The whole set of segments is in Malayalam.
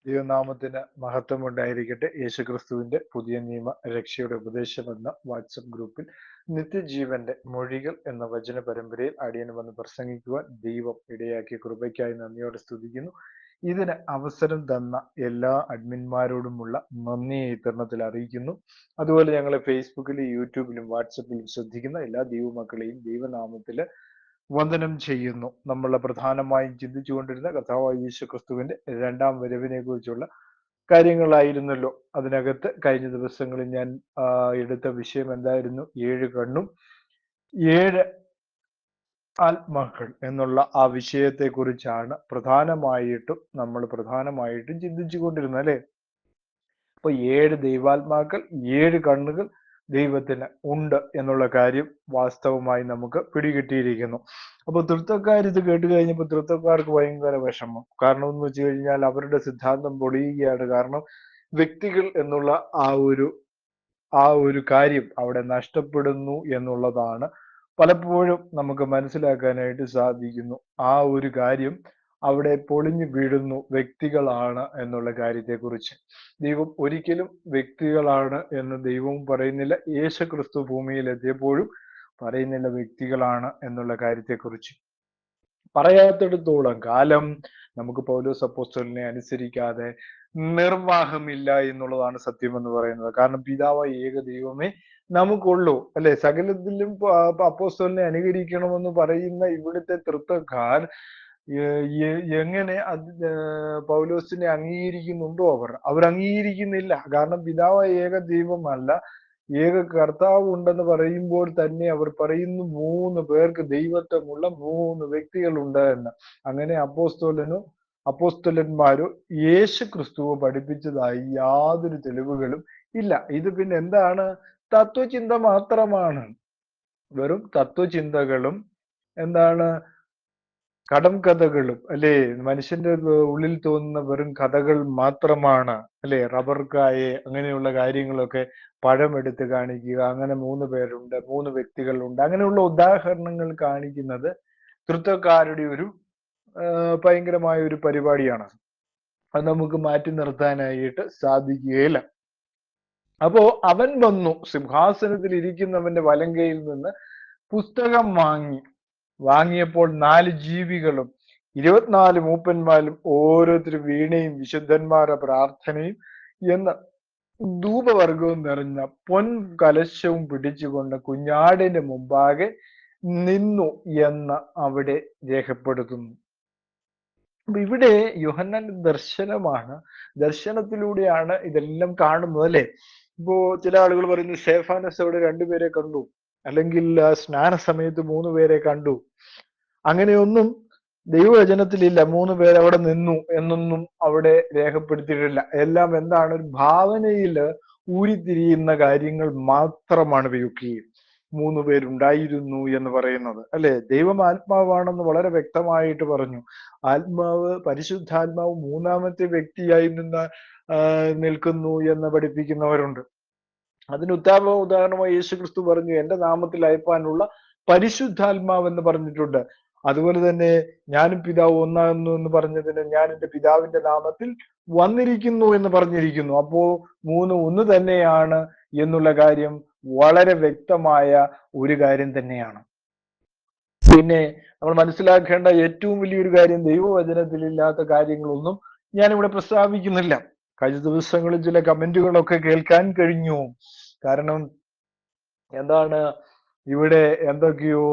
ദൈവനാമത്തിന് മഹത്വമുണ്ടായിരിക്കട്ടെ. യേശുക്രിസ്തുവിന്റെ പുതിയ നിയമ രക്ഷയുടെ ഉപദേശം എന്ന വാട്സപ്പ് ഗ്രൂപ്പിൽ നിത്യജീവന്റെ മൊഴികൾ എന്ന വചന പരമ്പരയിൽ അടിയന് വന്ന് പ്രസംഗിക്കുവാൻ ദൈവം ഇടയാക്കിയ കൃപയ്ക്കായി നന്ദിയോടെ സ്തുതിക്കുന്നു. ഇതിന് അവസരം തന്ന എല്ലാ അഡ്മിന്മാരോടുമുള്ള നന്ദിയെ ഇത്തരണത്തിൽ അറിയിക്കുന്നു. അതുപോലെ ഞങ്ങളെ ഫേസ്ബുക്കിലും യൂട്യൂബിലും വാട്സപ്പിലും ശ്രദ്ധിക്കുന്ന എല്ലാ ദൈവമക്കളെയും ദൈവനാമത്തില് വന്ദനം ചെയ്യുന്നു. നമ്മൾ പ്രധാനമായും ചിന്തിച്ചുകൊണ്ടിരുന്ന കർത്താവായ യേശു ക്രിസ്തുവിന്റെ രണ്ടാം വരവിനെ കുറിച്ചുള്ള കാര്യങ്ങളായിരുന്നല്ലോ. അതിനകത്ത് കഴിഞ്ഞ ദിവസങ്ങളിൽ ഞാൻ എടുത്ത വിഷയം എന്തായിരുന്നു? 7 കണ്ണും 7 ആത്മാക്കൾ എന്നുള്ള ആ വിഷയത്തെ കുറിച്ചാണ് പ്രധാനമായിട്ടും ചിന്തിച്ചു കൊണ്ടിരുന്നത്, അല്ലെ? അപ്പൊ 7 ദൈവാത്മാക്കൾ, 7 കണ്ണുകൾ ദൈവത്തിന് ഉണ്ട് എന്നുള്ള കാര്യം വാസ്തവമായി നമുക്ക് പിടികിട്ടിയിരിക്കുന്നു. അപ്പൊ തൃത്വക്കാർ ഇത് കേട്ട് കഴിഞ്ഞപ്പോൾ തൃത്വക്കാർക്ക് ഭയങ്കര വിഷമം. കാരണം എന്ന് വെച്ച് കഴിഞ്ഞാൽ അവരുടെ സിദ്ധാന്തം പൊളിയുകയാണ്. കാരണം വ്യക്തികൾ എന്നുള്ള ആ ഒരു കാര്യം അവിടെ നഷ്ടപ്പെടുന്നു എന്നുള്ളതാണ് പലപ്പോഴും നമുക്ക് മനസ്സിലാക്കാനായിട്ട് സാധിക്കുന്നു. ആ ഒരു കാര്യം അവിടെ പൊളിഞ്ഞു വീഴുന്നു, വ്യക്തികളാണ് എന്നുള്ള കാര്യത്തെക്കുറിച്ച്. ദൈവം ഒരിക്കലും വ്യക്തികളാണ് എന്ന് ദൈവവും പറയുന്നില്ല, യേശു ക്രിസ്തു ഭൂമിയിൽ എത്തിയപ്പോഴും പറയുന്നില്ല വ്യക്തികളാണ് എന്നുള്ള കാര്യത്തെക്കുറിച്ച്. പറയാത്തിടത്തോളം കാലം നമുക്ക് പൗലോസ് അപ്പോസ്തലനെ അനുസരിക്കാതെ നിർവാഹമില്ല എന്നുള്ളതാണ് സത്യം എന്ന് പറയുന്നത്. കാരണം പിതാവായ ഏക ദൈവമേ നമുക്കുള്ളൂ, അല്ലെ? സകലത്തിലും അപ്പോസ്തലനെ അനുകരിക്കണമെന്ന് പറയുന്ന ഇവിടുത്തെ തൃത്വക്കാർ എങ്ങനെ പൗലോസിനെ അംഗീകരിക്കുന്നുണ്ടോ? അവർ അംഗീകരിക്കുന്നില്ല. കാരണം പിതാവായ ഏക ദൈവമല്ല, ഏക കർത്താവ് ഉണ്ടെന്ന് പറയുമ്പോൾ തന്നെ അവർ പറയുന്നു 3 പേർക്ക് ദൈവത്വമുള്ള 3 വ്യക്തികളുണ്ട് എന്ന്. അങ്ങനെ അപ്പോസ്തലന്മാരോ യേശു ക്രിസ്തുവോ പഠിപ്പിച്ചതായി യാതൊരു തെളിവുകളും ഇല്ല. ഇത് പിന്നെ എന്താണ്? തത്വചിന്ത മാത്രമാണ്. വെറും തത്വചിന്തകളും എന്താണ്? കടം കഥകളും, അല്ലെ? മനുഷ്യന്റെ ഉള്ളിൽ തോന്നുന്ന വെറും കഥകൾ മാത്രമാണ്, അല്ലെ? റബ്ബർക്കായെ അങ്ങനെയുള്ള കാര്യങ്ങളൊക്കെ പഴമെടുത്ത് കാണിക്കുക, അങ്ങനെ 3 പേരുണ്ട്, 3 വ്യക്തികളുണ്ട്, അങ്ങനെയുള്ള ഉദാഹരണങ്ങൾ കാണിക്കുന്നത് തൃത്വക്കാരുടെ ഒരു ഭയങ്കരമായ ഒരു പരിപാടിയാണ്. അത് നമുക്ക് മാറ്റി നിർത്താനായിട്ട് സാധിക്കുകയില്ല. അപ്പോ അവൻ വന്നു, സിംഹാസനത്തിൽ ഇരിക്കുന്നവന്റെ വലങ്കയിൽ നിന്ന് പുസ്തകം വാങ്ങിയപ്പോൾ 4 ജീവികളും 24 മൂപ്പന്മാരും ഓരോരുത്തരും വീണയും വിശുദ്ധന്മാരുടെ പ്രാർത്ഥനയും എന്ന ധൂപവർഗവും നിറഞ്ഞ പൊൻ കലശവും പിടിച്ചുകൊണ്ട് കുഞ്ഞാടിന്റെ മുമ്പാകെ നിന്നു എന്ന് അവിടെ രേഖപ്പെടുത്തുന്നു. അപ്പൊ ഇവിടെ യോഹന്നാന്റെ ദർശനമാണ്, ദർശനത്തിലൂടെയാണ് ഇതെല്ലാം കാണുന്നത്, അല്ലെ? ഇപ്പോ ചില ആളുകൾ പറയുന്നു സ്തെഫാനോസ് അവിടെ 2 പേരെ കണ്ടു, അല്ലെങ്കിൽ സ്നാന സമയത്ത് 3 പേരെ കണ്ടു. അങ്ങനെയൊന്നും ദൈവവചനത്തിലില്ല. 3 പേർ അവിടെ നിന്നു എന്നൊന്നും അവിടെ രേഖപ്പെടുത്തിയിട്ടില്ല. എല്ലാം എന്താണ്? ഒരു ഭാവനയിൽ ഊരിത്തിരിയുന്ന കാര്യങ്ങൾ മാത്രമാണ് ഇവയൊക്കെയും. 3 പേരുണ്ടായിരുന്നു എന്ന് പറയുന്നത്, അല്ലെ? ദൈവം ആത്മാവാണെന്ന് വളരെ വ്യക്തമായിട്ട് പറഞ്ഞു. പരിശുദ്ധാത്മാവ് 3ാമത്തെ വ്യക്തിയായി നിൽക്കുന്നു എന്ന് പഠിപ്പിക്കുന്നവരുണ്ട്. അതിന് ഉദാഹരണമായി യേശു ക്രിസ്തു പറഞ്ഞു, എന്റെ നാമത്തിൽ അയപ്പാനുള്ള പരിശുദ്ധാത്മാവ് എന്ന് പറഞ്ഞിട്ടുണ്ട്. അതുപോലെ തന്നെ ഞാനും പിതാവ് ഒന്നാകുന്നു എന്ന് പറഞ്ഞതിന് ഞാൻ എന്റെ പിതാവിന്റെ നാമത്തിൽ വന്നിരിക്കുന്നു എന്ന് പറഞ്ഞിരിക്കുന്നു. അപ്പോ 3 ഒന്ന് തന്നെയാണ് എന്നുള്ള കാര്യം വളരെ വ്യക്തമായ ഒരു കാര്യം തന്നെയാണ്. പിന്നെ നമ്മൾ മനസ്സിലാക്കേണ്ട ഏറ്റവും വലിയൊരു കാര്യം, ദൈവവചനത്തിലില്ലാത്ത കാര്യങ്ങളൊന്നും ഞാനിവിടെ പ്രസ്താവിക്കുന്നില്ല. കഴിഞ്ഞ ദിവസങ്ങളിൽ ചില കമന്റുകളൊക്കെ കേൾക്കാൻ കഴിഞ്ഞു. കാരണം എന്താണ്? ഇവിടെ എന്തൊക്കെയോ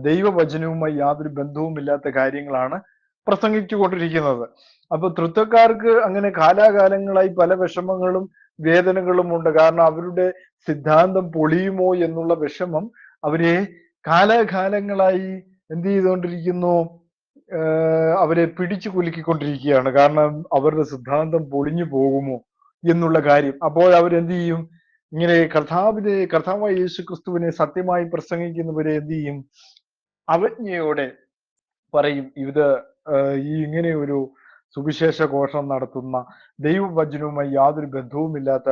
ദൈവവചനവുമായി യാതൊരു ബന്ധവുമില്ലാത്ത കാര്യങ്ങളാണ് പ്രസംഗിച്ചു കൊണ്ടിരിക്കുന്നത്. അപ്പൊ തൃത്വക്കാർക്ക് അങ്ങനെ കാലാകാലങ്ങളായി പല വിഷമങ്ങളും വേദനകളും ഉണ്ട്. കാരണം അവരുടെ സിദ്ധാന്തം പൊളിയുമോ എന്നുള്ള വിഷമം അവരെ കാലാകാലങ്ങളായി എന്ത് ചെയ്തുകൊണ്ടിരിക്കുന്നു? അവരെ പിടിച്ചു കുലുക്കിക്കൊണ്ടിരിക്കുകയാണ്. കാരണം അവരുടെ സിദ്ധാന്തം പൊളിഞ്ഞു പോകുമോ എന്നുള്ള കാര്യം. അപ്പോൾ അവരെന്ത് ചെയ്യും? ഇങ്ങനെ കർത്താവായ യേശു ക്രിസ്തുവിനെ സത്യമായി പ്രസംഗിക്കുന്നവരെ എന്ത് ചെയ്യും? അവജ്ഞയോടെ പറയും, ഇത് ഇങ്ങനെ ഒരു സുവിശേഷ ഘോഷണം നടത്തുന്ന, ദൈവവചനവുമായി യാതൊരു ബന്ധവുമില്ലാത്ത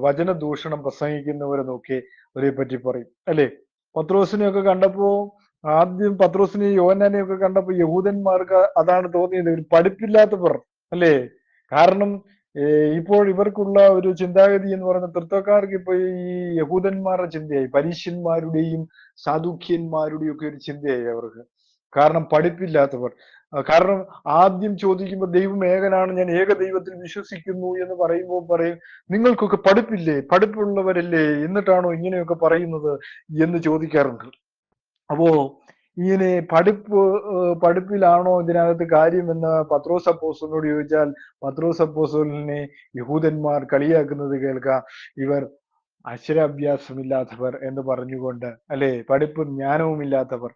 വചനദൂഷണം പ്രസംഗിക്കുന്നവരെ നോക്കി അവരെ പറ്റി പറയും, അല്ലെ? പത്രോസിനെയൊക്കെ കണ്ടപ്പോ, ആദ്യം പത്രോസിനെയും യോഹന്നാനെയും ഒക്കെ കണ്ടപ്പോ യഹൂദന്മാർക്ക് അതാണ് തോന്നിയത്, ഒരു പഠിപ്പില്ലാത്തവർ, അല്ലേ? കാരണം ഇപ്പോൾ ഇവർക്കുള്ള ഒരു ചിന്താഗതി എന്ന് പറയുന്നത് തൃത്വക്കാർക്ക് ഇപ്പൊ ഈ യഹൂദന്മാരുടെ ചിന്തയായി, പരീശന്മാരുടെയും സാദൂക്യന്മാരുടെയും ഒക്കെ ഒരു ചിന്തയായി അവർക്ക്. കാരണം പഠിപ്പില്ലാത്തവർ. കാരണം ആദ്യം ചോദിക്കുമ്പോൾ ദൈവം ഏകനാണ്, ഞാൻ ഏക ദൈവത്തിൽ വിശ്വസിക്കുന്നു എന്ന് പറയുമ്പോൾ പറയും, നിങ്ങൾക്കൊക്കെ പഠിപ്പില്ലേ, പഠിപ്പുള്ളവരല്ലേ, എന്നിട്ടാണോ ഇങ്ങനെയൊക്കെ പറയുന്നത് എന്ന് ചോദിക്കാറുണ്ട്. അപ്പോ ഇങ്ങനെ പഠിപ്പിലാണോ ഇതിനകത്ത് കാര്യമെന്ന് പത്രോസ് അപ്പോസ്തലനോട് ചോദിച്ചാൽ പത്രോസ് അപ്പോസ്തലനെ യഹൂദന്മാർ കളിയാക്കുന്നത് കേൾക്കാം. ഇവർ അക്ഷരാഭ്യാസമില്ലാത്തവർ എന്ന് പറഞ്ഞുകൊണ്ട്, അല്ലെ, പഠിപ്പും ജ്ഞാനവും ഇല്ലാത്തവർ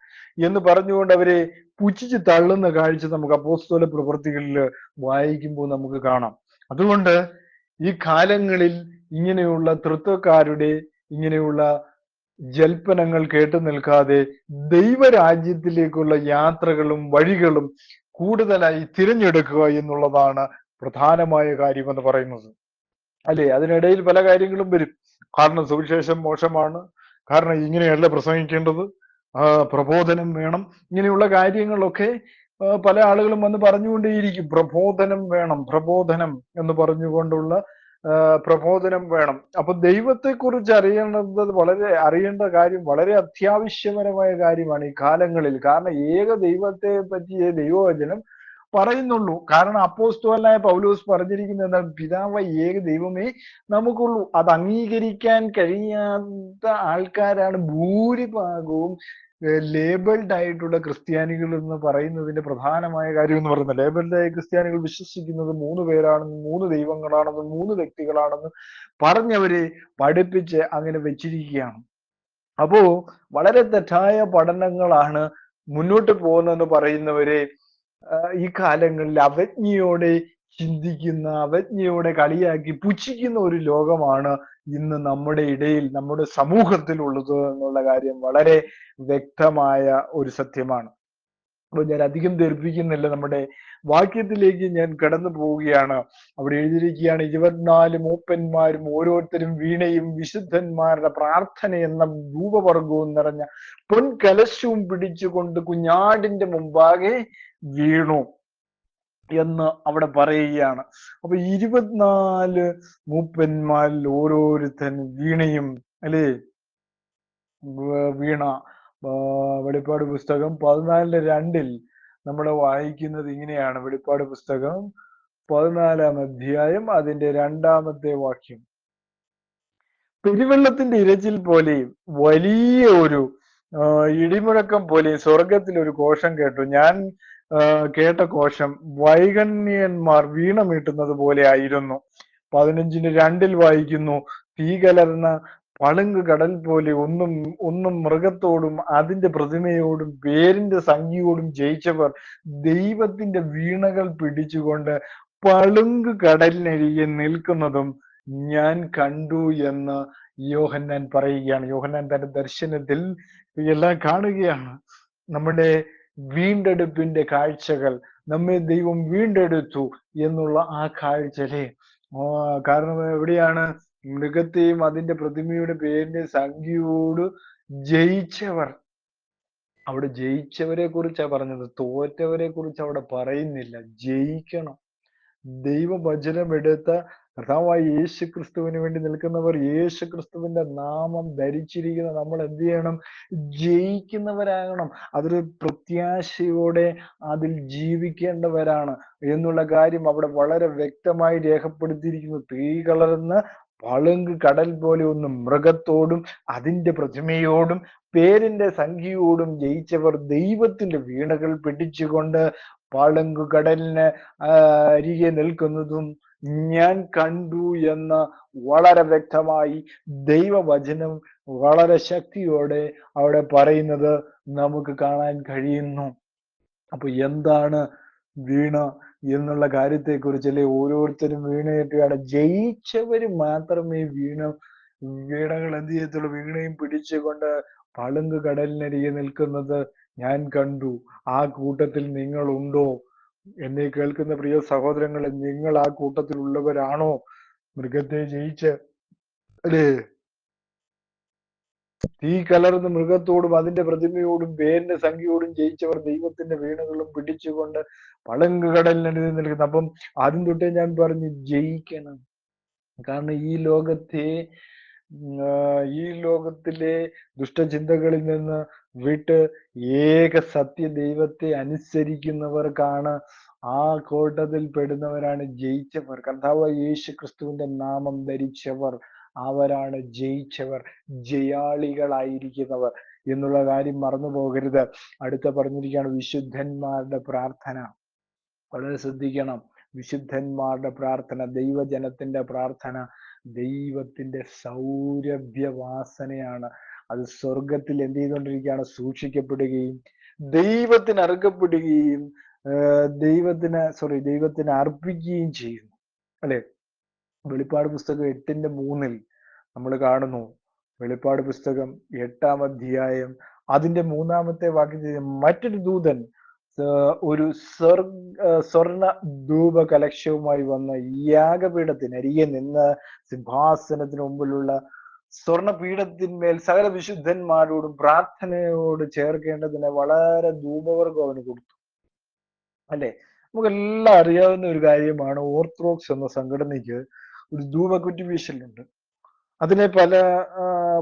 എന്ന് പറഞ്ഞുകൊണ്ട് അവരെ പുച്ഛിച്ച് തള്ളുന്ന കാഴ്ച നമുക്ക് അപ്പോസ്തല പ്രവൃത്തികളിൽ വായിക്കുമ്പോൾ നമുക്ക് കാണാം. അതുകൊണ്ട് ഈ കാലങ്ങളിൽ ഇങ്ങനെയുള്ള തൃത്വക്കാരുടെ ഇങ്ങനെയുള്ള ജൽപ്പനങ്ങൾ കേട്ടു നിൽക്കാതെ ദൈവരാജ്യത്തിലേക്കുള്ള യാത്രകളും വഴികളും കൂടുതലായി തിരഞ്ഞെടുക്കുക എന്നുള്ളതാണ് പ്രധാനമായ കാര്യം എന്ന് പറയുന്നത്. അല്ലെ, അതിനിടയിൽ പല കാര്യങ്ങളും വരും. കാരണം സുവിശേഷം മോശമാണ്, കാരണം ഇങ്ങനെയല്ല പ്രസംഗിക്കേണ്ടത്, പ്രബോധനം വേണം, ഇങ്ങനെയുള്ള കാര്യങ്ങളൊക്കെ പല ആളുകളും വന്ന് പറഞ്ഞുകൊണ്ടേയിരിക്കും. പ്രബോധനം വേണം, പ്രബോധനം എന്ന് പറഞ്ഞുകൊണ്ടുള്ള പ്രബോധനം വേണം. അപ്പൊ ദൈവത്തെക്കുറിച്ച് അറിയേണ്ട കാര്യം വളരെ അത്യാവശ്യപരമായ കാര്യമാണ് ഈ കാലങ്ങളിൽ. കാരണം ഏക ദൈവത്തെ പറ്റിയ ദൈവവചനം പറയുന്നുള്ളൂ. കാരണം അപ്പോസ്തലനായ പൗലോസ് പറഞ്ഞിരിക്കുന്നത് എന്താണ്? പിതാവായ ഏക ദൈവമേ നമുക്കുള്ളൂ. അത് അംഗീകരിക്കാൻ കഴിയാത്ത ആൾക്കാരാണ് ഭൂരിഭാഗവും ലേബിൾഡ് ആയിട്ടുള്ള ക്രിസ്ത്യാനികൾ എന്ന് പറയുന്നതിന്റെ പ്രധാനമായ കാര്യം എന്ന് പറയുന്നത്. ലേബിൾഡ് ആയ ക്രിസ്ത്യാനികൾ വിശ്വസിക്കുന്നത് 3 പേരാണെന്നും 3 ദൈവങ്ങളാണെന്നും 3 വ്യക്തികളാണെന്നും പറഞ്ഞവരെ പഠിപ്പിച്ച് അങ്ങനെ വെച്ചിരിക്കുകയാണ്. അപ്പോ വളരെ തെറ്റായ പഠനങ്ങളാണ് മുന്നോട്ട് പോകുന്നതെന്ന് പറയുന്നവരെ ഈ കാലങ്ങളിൽ അവജ്ഞയോടെ ചിന്തിക്കുന്ന, അവജ്ഞയോടെ കളിയാക്കി പുച്ഛിക്കുന്ന ഒരു ലോകമാണ് ഇന്ന് നമ്മുടെ ഇടയിൽ, നമ്മുടെ സമൂഹത്തിലുള്ളത് എന്നുള്ള കാര്യം വളരെ വ്യക്തമായ ഒരു സത്യമാണ്. അപ്പൊ ഞാൻ അധികം ദീർഘിപ്പിക്കുന്നില്ല, നമ്മുടെ വാക്യത്തിലേക്ക് ഞാൻ കടന്നു പോവുകയാണ്. അവിടെ എഴുതിയിരിക്കുകയാണ്, 24 മൂപ്പന്മാരും ഓരോരുത്തരും വീണയും വിശുദ്ധന്മാരുടെ പ്രാർത്ഥന എന്ന ധൂപവർഗവും നിറഞ്ഞ പൊൻകലശവും പിടിച്ചുകൊണ്ട് കുഞ്ഞാടിന്റെ മുമ്പാകെ വീണു എന്ന് അവിടെ പറയുകയാണ്. അപ്പൊ 24 മൂപ്പന്മാരിൽ ഓരോരുത്തൻ വീണയും, അല്ലേ, വീണ. വെളിപ്പാട് പുസ്തകം 14:2 നമ്മൾ വായിക്കുന്നത് ഇങ്ങനെയാണ്. വെളിപ്പാട് പുസ്തകം 14-ാം അധ്യായം അതിന്റെ 2-ാമത്തെ വാക്യം. പെരുവെള്ളത്തിന്റെ ഇരച്ചിൽ പോലെയും വലിയ ഒരു ഇടിമുഴക്കം പോലെയും സ്വർഗത്തിൽ ഒരു ഘോഷം കേട്ടു. ഞാൻ കേട്ട ഘോഷം വൈകണ്യന്മാർ വീണ മീട്ടുന്നത് പോലെ ആയിരുന്നു. 15:2 വായിക്കുന്നു, തീ കലർന്ന പളുങ്ക് കടൽ പോലെ ഒന്നും മൃഗത്തോടും അതിന്റെ പ്രതിമയോടും പേരിന്റെ സംഖ്യയോടും ജയിച്ചവർ ദൈവത്തിന്റെ വീണകൾ പിടിച്ചുകൊണ്ട് പളുങ്ക് കടലിനരികെ നിൽക്കുന്നതും ഞാൻ കണ്ടു എന്ന് യോഹന്നാൻ പറയുകയാണ്. യോഹന്നാൻ തന്റെ ദർശനത്തിൽ എല്ലാം കാണുകയാണ്. നമ്മുടെ വീണ്ടെടുപ്പിന്റെ കാഴ്ചകൾ, നമ്മെ ദൈവം വീണ്ടെടുത്തു എന്നുള്ള ആ കാഴ്ചയെ കാരണം എവിടെയാണ്? മൃഗത്തെയും അതിന്റെ പ്രതിമയുടെ പേരിന്റെ സംഖ്യയോട് ജയിച്ചവർ. അവിടെ ജയിച്ചവരെ കുറിച്ചാ പറഞ്ഞത്, തോറ്റവരെ കുറിച്ച് അവിടെ പറയുന്നില്ല. ജയിക്കണം. ദൈവവചനം എടുത്ത കർത്താവായ യേശു ക്രിസ്തുവിന് വേണ്ടി നിൽക്കുന്നവർ, യേശു ക്രിസ്തുവിന്റെ നാമം ധരിച്ചിരിക്കുന്ന നമ്മൾ എന്ത് ചെയ്യണം? ജയിക്കുന്നവരാകണം. അതൊരു പ്രത്യാശയോടെ അതിൽ ജീവിക്കേണ്ടവരാണ് എന്നുള്ള കാര്യം അവിടെ വളരെ വ്യക്തമായി രേഖപ്പെടുത്തിയിരിക്കുന്നു. തീ കലർന്ന് പളുങ്ക് കടൽ പോലെ ഒന്നും മൃഗത്തോടും അതിന്റെ പ്രതിമയോടും പേരിന്റെ സംഖ്യയോടും ജയിച്ചവർ ദൈവത്തിന്റെ വീണകൾ പിടിച്ചുകൊണ്ട് പളുങ്ക് കടലിന് അരികെ നിൽക്കുന്നതും ഞാൻ കണ്ടു എന്ന് വളരെ വ്യക്തമായി ദൈവവചനം വളരെ ശക്തിയോടെ അവിടെ പറയുന്നത് നമുക്ക് കാണാൻ കഴിയുന്നു. അപ്പൊ എന്താണ് വീണ എന്നുള്ള കാര്യത്തെക്കുറിച്ചല്ലേ ഓരോരുത്തരും വീണയിട്ടാണ്. ജയിച്ചവര് മാത്രമേ വീണകൾ എന്ത് ചെയ്യത്തുള്ളൂ? വീണയും പിടിച്ചുകൊണ്ട് പളുങ്ക് കടലിനരികെ നിൽക്കുന്നത് ഞാൻ കണ്ടു. ആ കൂട്ടത്തിൽ നിങ്ങൾ ഉണ്ടോ? എന്നെ കേൾക്കുന്ന പ്രിയ സഹോദരങ്ങളെ, നിങ്ങൾ ആ കൂട്ടത്തിൽ ഉള്ളവരാണോ? മൃഗത്തെ ജയിച്ച്, അല്ലേ, തീ കലർന്ന് മൃഗത്തോടും അതിന്റെ പ്രതിമയോടും പേരിന്റെ സംഖ്യയോടും ജയിച്ചവർ ദൈവത്തിന്റെ വീണകളും പിടിച്ചുകൊണ്ട് പളുങ്കുകടലിനടുത്ത് നിൽക്കുന്നു. അപ്പം ആദ്യം തൊട്ടേ ഞാൻ പറഞ്ഞു ജയിക്കണം. കാരണം ഈ ലോകത്തിലെ ദുഷ്ടചിന്തകളിൽ നിന്ന് വിട്ട് ഏക സത്യ ദൈവത്തെ അനുസരിക്കുന്നവർക്കാണ്, ആ കൂട്ടത്തിൽ പെടുന്നവരാണ് ജയിച്ചവർ. കർത്താവായ യേശു ക്രിസ്തുവിന്റെ നാമം ധരിച്ചവർ, അവരാണ് ജയിച്ചവർ, ജയാളികളായിരിക്കുന്നവർ എന്നുള്ള കാര്യം മറന്നു പോകരുത്. അടുത്ത പറഞ്ഞിരിക്കുകയാണ് വിശുദ്ധന്മാരുടെ പ്രാർത്ഥന. വളരെ ശ്രദ്ധിക്കണം. വിശുദ്ധന്മാരുടെ പ്രാർത്ഥന, ദൈവജനത്തിന്റെ പ്രാർത്ഥന ദൈവത്തിന്റെ സൗരഭ്യവാസനയാണ്. അത് സ്വർഗത്തിൽ എന്ത് ചെയ്തുകൊണ്ടിരിക്കുകയാണ്? സൂക്ഷിക്കപ്പെടുകയും ദൈവത്തിന് അർക്കപ്പെടുകയും ദൈവത്തിന് അർപ്പിക്കുകയും ചെയ്യുന്നു. അല്ലെ? വെളിപ്പാട് പുസ്തകം 8:3 നമ്മൾ കാണുന്നു. വെളിപ്പാട് പുസ്തകം 8-ാം അധ്യായം അതിന്റെ 3-ാമത്തെ വാക്യത്തിൽ മറ്റൊരു ദൂതൻ ഒരു സ്വർണ ധൂപ കലശവുമായി വന്ന് യാഗപീഠത്തിന് അരികെ നിന്ന് സിംഹാസനത്തിന് മുമ്പിലുള്ള സ്വർണപീഠത്തിന്മേൽ സകല വിശുദ്ധന്മാരോടും പ്രാർത്ഥനയോട് ചേർക്കേണ്ടതിന് വളരെ ധൂപവർഗം അവന് കൊടുത്തു. അല്ലെ? നമുക്കെല്ലാം അറിയാവുന്ന ഒരു കാര്യമാണ്, ഓർത്തഡോക്സ് എന്ന സംഘടനയ്ക്ക് ഒരു ധൂപക്കുറ്റി വീശലുണ്ട്. അതിനെ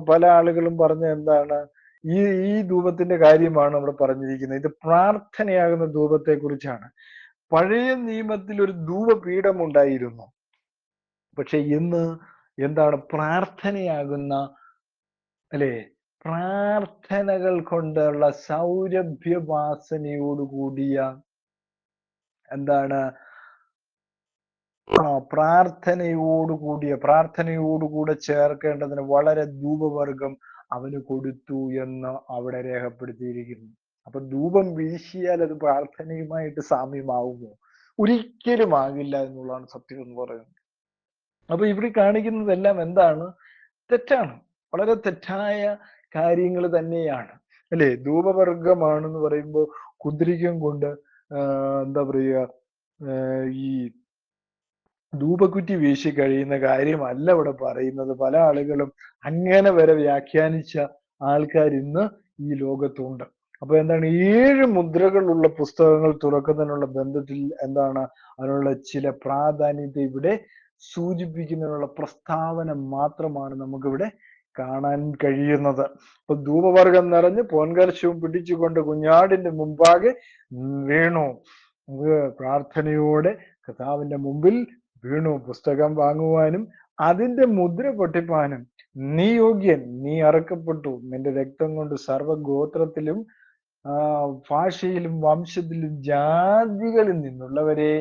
പല ആളുകളും പറഞ്ഞ എന്താണ്, ഈ ധൂപത്തിന്റെ കാര്യമാണ് അവിടെ പറഞ്ഞിരിക്കുന്നത്. ഇത് പ്രാർത്ഥനയാകുന്ന ധൂപത്തെ കുറിച്ചാണ്. പഴയ നിയമത്തിൽ ഒരു ധൂപപീഠം ഉണ്ടായിരുന്നു. പക്ഷെ ഇന്ന് എന്താണ്? പ്രാർത്ഥനയാകുന്ന, അല്ലെ, പ്രാർത്ഥനകൾ കൊണ്ടുള്ള സൗരഭ്യവാസനയോടുകൂടിയ എന്താണ് പ്രാർത്ഥനയോടുകൂടെ ചേർക്കേണ്ടതിന് വളരെ ധൂപവർഗം അവന് കൊടുത്തു എന്ന് അവിടെ രേഖപ്പെടുത്തിയിരിക്കുന്നു. അപ്പൊ ധൂപം വീശിയാൽ അത് പ്രാർത്ഥനയുമായിട്ട് സാമ്യമാവുമോ? ഒരിക്കലും ആകില്ല എന്നുള്ളതാണ് സത്യം എന്ന് പറയുന്നത്. അപ്പൊ ഇവിടെ കാണിക്കുന്നതെല്ലാം എന്താണ്? തെറ്റാണ്, വളരെ തെറ്റായ കാര്യങ്ങൾ തന്നെയാണ്. അല്ലെ? ധൂപവർഗമാണെന്ന് പറയുമ്പോൾ കുന്തിരിക്കം കൊണ്ട് എന്താ പറയുക, ഈ ധൂപക്കുറ്റി വീശി കഴിയുന്ന കാര്യമല്ല ഇവിടെ പറയുന്നത്. പല ആളുകളും അങ്ങനെ വരെ വ്യാഖ്യാനിച്ച ആൾക്കാർ ഇന്ന് ഈ ലോകത്തുണ്ട്. അപ്പൊ എന്താണ്? 7 മുദ്രകളുള്ള പുസ്തകങ്ങൾ തുറക്കുന്നതിനുള്ള ബന്ധത്തിൽ എന്താണ് അതിനുള്ള ചില പ്രാധാന്യത്തെ ഇവിടെ സൂചിപ്പിക്കുന്നതിനുള്ള പ്രസ്താവന മാത്രമാണ് നമുക്കിവിടെ കാണാൻ കഴിയുന്നത്. അപ്പൊ ധൂപവർഗം നിറഞ്ഞ് പൊൻകലശവും പിടിച്ചുകൊണ്ട് കുഞ്ഞാടിന്റെ മുമ്പാകെ വീണു. പ്രാർത്ഥനയോടെ കർത്താവിന്റെ മുമ്പിൽ വീണു. പുസ്തകം വാങ്ങുവാനും അതിന്റെ മുദ്ര പൊട്ടിപ്പാനും നീ യോഗ്യൻ, നീ അറക്കപ്പെട്ടു, നിന്റെ രക്തം കൊണ്ട് സർവഗോത്രത്തിലും ഭാഷയിലും വംശത്തിലും ജാതികളിൽ നിന്നുള്ളവരെ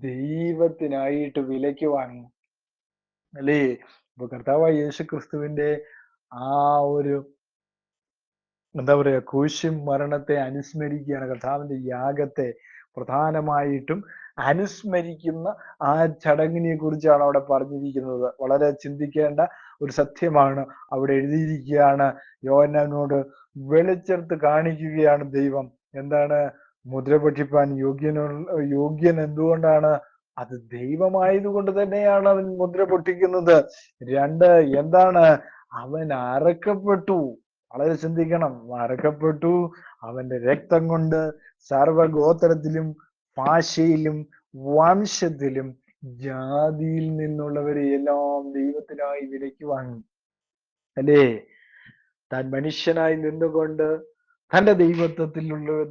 ദൈവത്തിനായിട്ട് വിലയ്ക്ക് വാങ്ങി. അല്ലേ? അപ്പൊ കർത്താവായ യേശു ക്രിസ്തുവിന്റെ ആ ഒരു എന്താ പറയാ, ക്രൂശും മരണത്തെ അനുസ്മരിക്കുകയാണ്. കർത്താവിന്റെ യാഗത്തെ പ്രധാനമായിട്ടും അനുസ്മരിക്കുന്ന ആ ചടങ്ങിനെ കുറിച്ചാണ് അവിടെ പറഞ്ഞിരിക്കുന്നത്. വളരെ ചിന്തിക്കേണ്ട ഒരു സത്യമാണ്. അവിടെ എഴുതിയിരിക്കുകയാണ്, യോഹന്നാനോട് വെളിച്ചെടുത്ത് കാണിക്കുകയാണ് ദൈവം. എന്താണ്? മുദ്ര പൊട്ടിപ്പാൻ യോഗ്യൻ എന്തുകൊണ്ടാണ്? അത് ദൈവമായതുകൊണ്ട് തന്നെയാണ് അവൻ മുദ്ര പൊട്ടിക്കുന്നത്. 2, എന്താണ്? അവൻ അറക്കപ്പെട്ടു. വളരെ ചിന്തിക്കണം. അറക്കപ്പെട്ടു. അവന്റെ രക്തം കൊണ്ട് സർവഗോത്രത്തിലും ഭാഷയിലും വംശത്തിലും ജാതിയിൽ നിന്നുള്ളവരെ എല്ലാം ദൈവത്തിനായി വിലയ്ക്ക് വാങ്ങി. അല്ലേ? താൻ മനുഷ്യനായി നിന്നുകൊണ്ട് തന്റെ